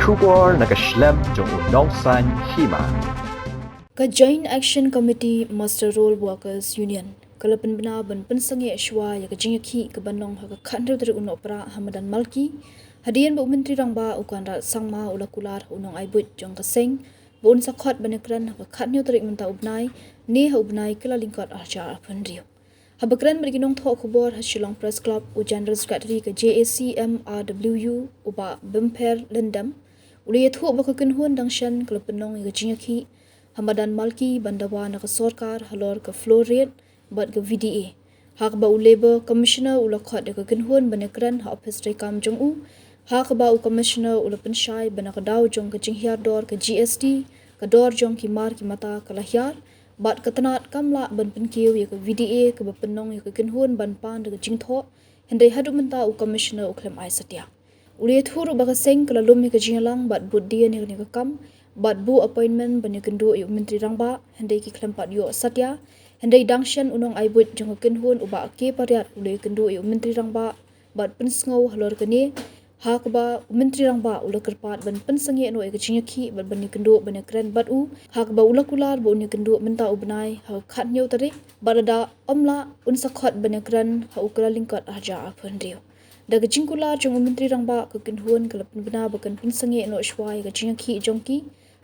Shubor nakaslem jong unongsan hima. Ka Joint Action Committee Master Roll Workers Union kalapan bena ban pensangi ashwa ya kajingaki ke banong ha khandre dari unopra Hamadan Malki hadian bu menteri rangba ukan rat sangma ulakular unong aibut jong kaseng bu un sakhot banekran ha khandne dari menta ubnai ni ha ubnai kala lingkot arja pandrio habakran berginong tho khobor ha Shillong Press Club u General Secretary ke JACMRWU uba Bimper Lendam uli yathu bakakenhun dangshan kalapanong ya kajingaki Hamadan Malki bandawa na ka sorkar halor ka floor rate bat ka VDA. Hak ba u Labour Commissioner ula khot ka kinhun banekran ha office tray kam jong u. Hak ba u Commissioner ula penshai banaka daw jong ka jinghiar dor ka GST ka dor jong ki mar ki mata ka lahyar bat ka tanat kamla ban penkiu ya ka VDA ka ba penong ya ka kinhun ban pan ka jingtho hendai hadu menta u Commissioner u klem ai satya. Uli thuru ba ka seng kala lum ka jinglang bat buddia ni ka kam bat bu appointment bani kendu yu menteri rangba hendai ki klempat yu satya hendai dangshan unong aibut jong kenhun uba ke pariat ule kendu yu menteri rangba bat pensngau halor kene hak ba menteri rangba ula kerpat ban pensengi eno e kachingki bat bani kendu bani kren bat u hak ba ula kular bu ni kendu menta ubnai ha khat nyau tari barada omla unsakhot bani kren ha ukra lingkot aja apandrio daga jingkula jong menteri rangba ka kenhun kalapin bana bakan pensengi eno shwai kachingki jongki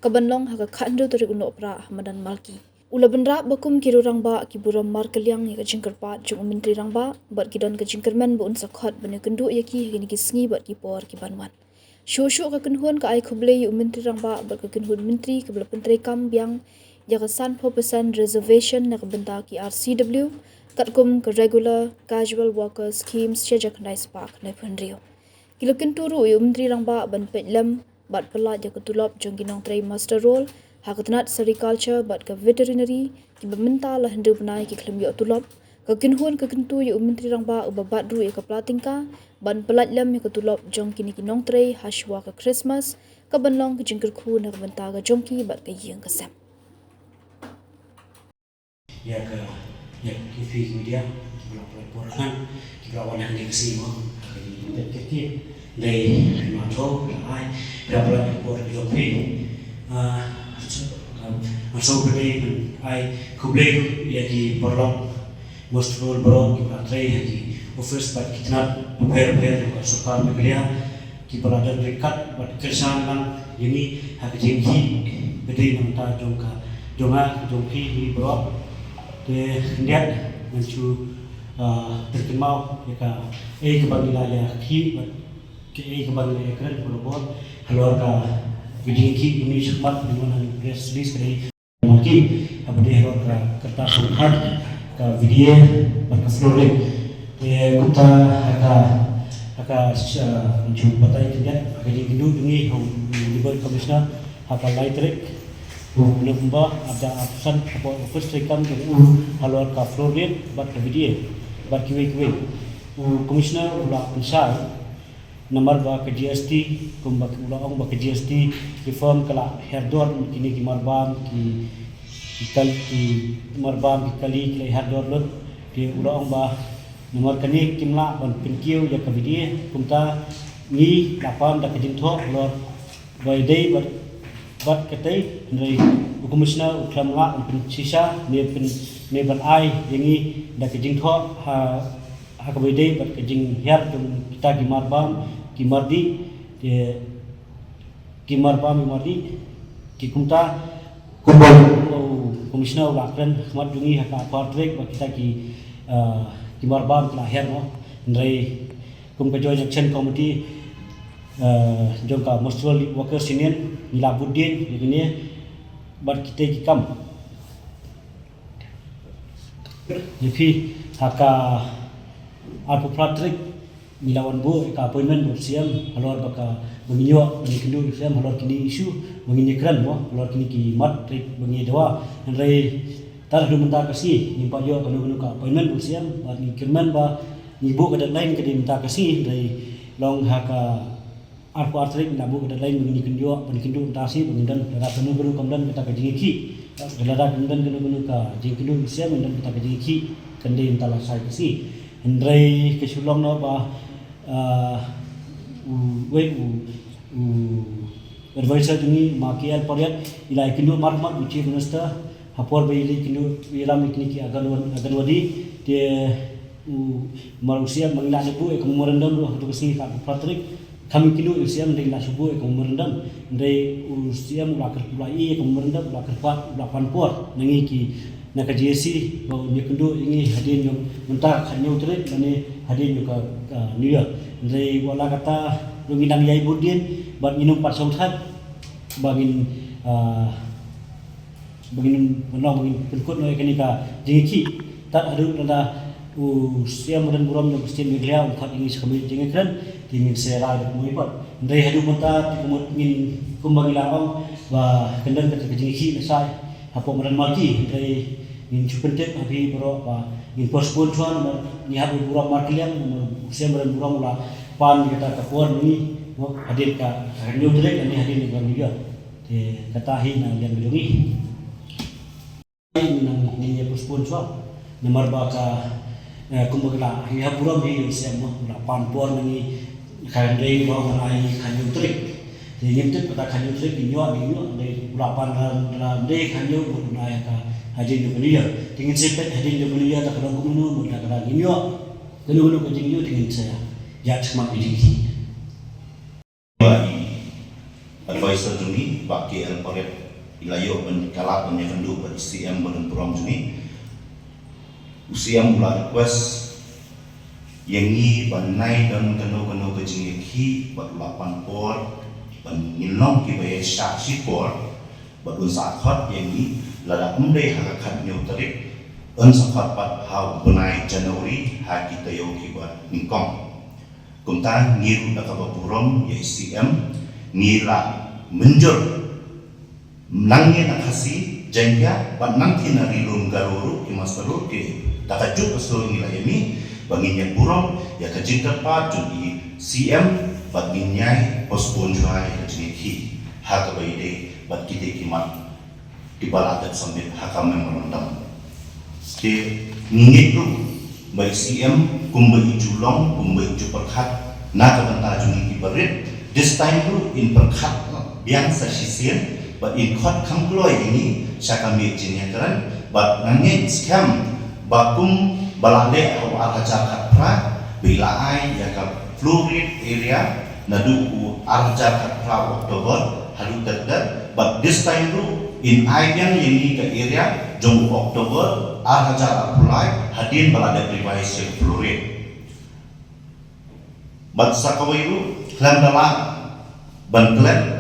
kabanlong ha khandru tari uno pra Hamadan Malki ula bendra bakum kiru rangba ki buram mar kalyang ya jingkarpat jung menteri rangba bat kidon ka jingkarmen bu unsakhot bane kendu yaki hini ki sngi bat ki por ki banwan shosho ka kenhun ka ai khoble yu menteri rangba bat ka kenhun menteri ka bla pentri kam biang ya ka san 4% reservation na ka benda ki RCW katkum ka regular casual worker schemes chejak nai spark na pandrio kilokin turu yu menteri rangba ban petlam bat pelat ya ketulop jong ginong tray master roll hakatnat sericulture bat ka veterinary ki beminta lah hendu benai ki klem yo tulop ka kinhun ka kentu ya menteri rangba ubabat ru ya ka platingka ban pelat lam ya ketulop jong kini ginong tray hashwa ka Christmas ka banlong ka jingker khu na benta ka jongki bat ka yeng ka sam ya ki fi media ki laporan ki lawan yang kesimo ki dari Matro, Lai, berapa ekor joki, masuk beri, ai kublai ya di perlong, mustahil berong kita try di office bat kita prepare juga sukar megelia, kita berada dekat bat kerjaan kan ini hak jengki, beri manta jonga jongki di berong, lihat mencu terkenal ya kebangilan ya ki ke kembali ekran berbuat halor ka video ki ini sempat dengan press release dari mungkin abdi halor ka kertas hard ka video berkeseluruhan kita aka jumpa tadi tidak agak di dunia Labour Commissioner aka lightrick belum ada absen apa office rekam halor ka florid bat video bat kiwe Commissioner ulah pensai nomor ba ke GST kumbak ulang ba ke GST reform kala herdor kini ki marbam ki marbam ki kali ki herdor lot ki ulang ba nomor kani kimla ban pinkiu ya ka vidie kumta ni lapam da ke jintho lor by day bat ketai ndai commissioner uklamla pin sisa ne ban ai yangi da ke jintho ha ka by day bat ke jing her kita ki marbam Kimardi, Kimarba Mimardi, Kikumta, Komisioner Lakran, Khmat Jungi haka portrait kita ki Kimarba lahir no, ndai kum ka Joint Action Committee jong ka Master Workers Union Nilabuddin begini bar kita ki kam. Jadi haka alpo portrait Milawan bu ka appointment bersiam halor baka menginyo mengikendu siam halor kini isu menginikran mo halor kini ki mat trik mengi dewa rai tar du menta kasi ni pa yo kanu ka appointment bersiam ba ni kirman ba ni bu ka lain ka di menta kasi rai long haka arpo artrik na bu ka lain mengikendu entasi pengindan dara kanu kamdan kita ka jingki dara kamdan kanu ka jingkendu siam mendan kita ka jingki kande entala sai kasi rai kesulong no ba advisor jungi makial pariat ilai kindu marmat chief minister hapor baili kindu ilam ikniki aganwadi dia manusia mengilah subuh ek memorandum lu hatu kesini kat Patrick kami kindu usia mengilah subuh ek memorandum dari usia mulakar pulai ek memorandum mulakar pat lapan por nangi ki nak JC bau ni kindu ini hadin yang mentah kanyu terik mane hadin juga New York dari wala kata lunginang yai budin bat minum pat sautat bangin bangin menong bangin perkut noi kenika jingki tak ada nada usia mudan buram yang pasti miglia ukat ini sekali jingkran tingin sera dak muibat dari hadu mata tikumut min kumbangilawang ba kendan kat jingki nasai hapo mudan mati dari min cupentek abi bro ba min pospon chuan ni hadu buram markiliang usia mudan buram ula pan kita kapuan ni hadir ka new direct ani hadir dengan juga te katahi na yang gedungi nang ni pospon chuan nomor ba ka kumbagla ya buram ni usia mo ula pan por ni kan dei ba manai kan new direct te nyemtet pada kan new direct ni nyo ni ula pan ran dei kan new bunai ka hadir dengan dia tingin sepet hadir dengan dia tak kadang gunu mudah kadang nyo gunu ke jingyo tingin saya ya cuma begini advisor juni baki alparet ilayo kalak menyekendu pada CM badan program juni usia mula request yang ni banai dan keno ke jingki bat 8 por ban nilong ki baye saksi por bat sakhat yang ni lada umdai hakakat nyu tarik sakhat pat hau banai Januari ha kita yo ki bat ningkong kumta ngiru nakabapurom ya CM ngila menjur menangnya nakasi jengga bat nangki narilum garuru ki masaru ki takaju pasul ngila yami banginya burom ya kajingkat patun i CM bat ginyai pospon juai kajingki hak baide bat kite kimat di baladat sambil hakam memorandum ke ngingit lu baik CM kumbai julong kumbai juperkhat na kabanta jungi kibarit this time lu in perkhat biang sasisian but in khot khangkloi ini sakami jinyatran but nange scam bakum balale au arhaja khatra bila ai ya ka fluoride area nadu arhaja khatra Oktober halu terder but this time lu in aibian ini ke area jong Oktober arhaja apply hadin balade revise fluoride but sakawiru klandala bantlet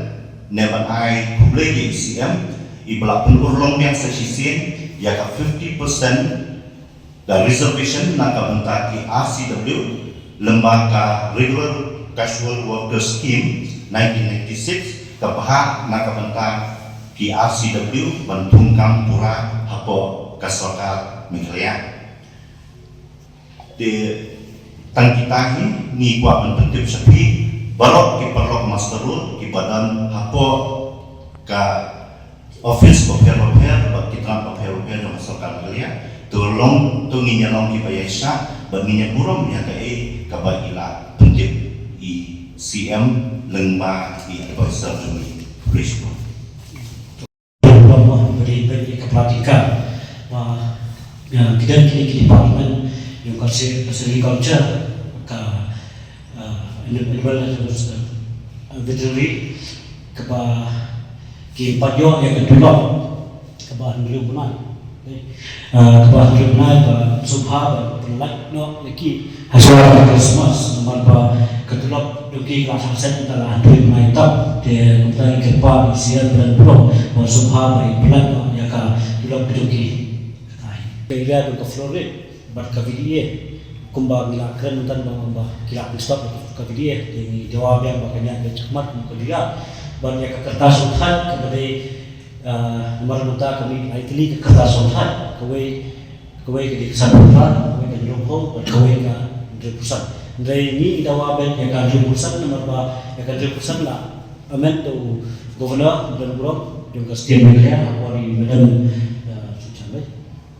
neban ai kublegi CM ibla penurlong yang sesisin ya ka 50% da reservation naka bentaki RCW lembaga regular casual worker scheme 1996 kapah naka bentaki RCW bantungkam pura hapo kasokal Meghalaya de tangkitahi ni kwa bentip sepi balok ki perlok masterul ki badan hapo ka office of health bak kita of health yang masukkan belia tolong tunginya long ki bayasa banginya burom ya kai ka baila penjip i CM lengba i advisor jumi risiko beri kepelatihan kita kini department yang kasih agriculture ka animal veterinary keba ki padyo yang kedua keba handlu bunai keba handlu bunai ba subha ba pelak no lagi hasil Christmas nomor ba kedua duki kelas hasil antara handlu bunai tap de kita kepa usia bulan pro ba subha ba pelak no ya ka dulok duki area do Florida ba kavidie kumba ngilakran tan bang kilak stop ka dia di jawab yang makanya ada cermat kemudian banyak kertas sultan kepada nomor nota kami itali kertas sultan kawai ke kesempatan kawai ke rumah kawai ke pusat dari ini jawab yang ke pusat nomor ba yang ke pusat lah amen tu governor dan buruk juga setiap wilayah wali medan sucan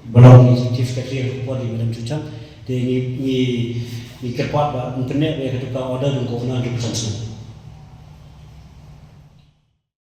belum chief secretary wali medan sucan ni kerpat ba internet ya ketika order dan governor di pesan